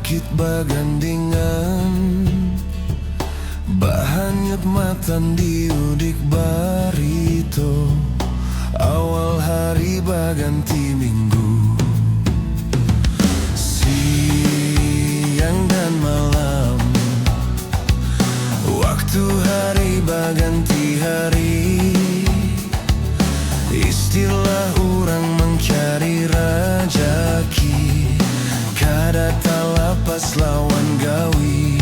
rakit bagandingan, bahanyut matan diudik barito. Awal hari baganti minggu, siang dan malam. Waktu hari baganti hari, istilah orang mencari rajaki. Kada tak lapas lawan gawi.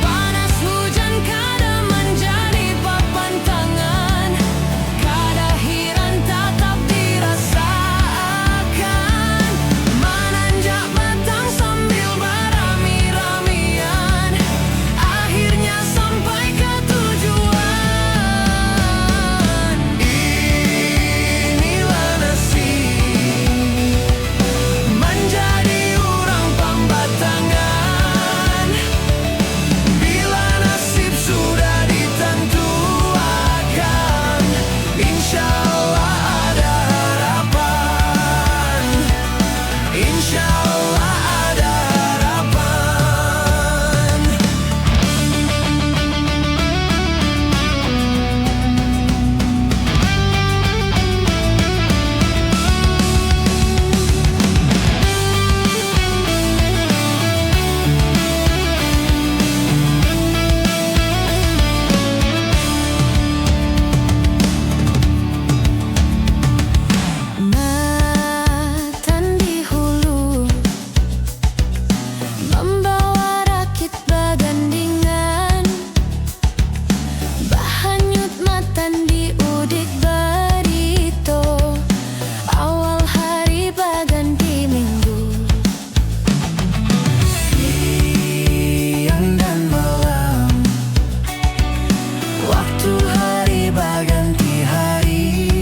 Panas hujan kada menjadi papan tangan, kada hiran tatap dirasakan. Menanjak batang sambil berami-ramian, akhirnya sampai ke tujuan. Inilah nasib menjadi orang pambatangan. Bila nasib sudah ditentukan, insya Allah ada harapan. Insya Allah ada harapan. Matan di hulu membawa rakit bagandingan, bahanyut matan diudik barito. Awal hari baganti minggu, Siang dan malam. Waktu hari baganti hari,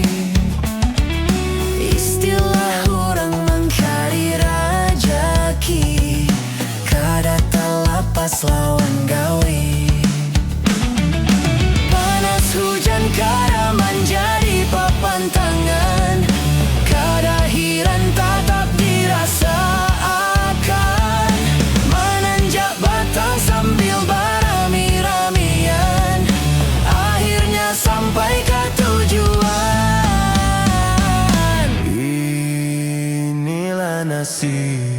istilah orang mencari rajaki. Kada tak lapas lawan gawi. Panas hujan kada menjadi papan tangan, kada hiran tatap dirasakan. Menanjak batang sambil berami-ramian, akhirnya sampai ke tujuan. Inilah nasib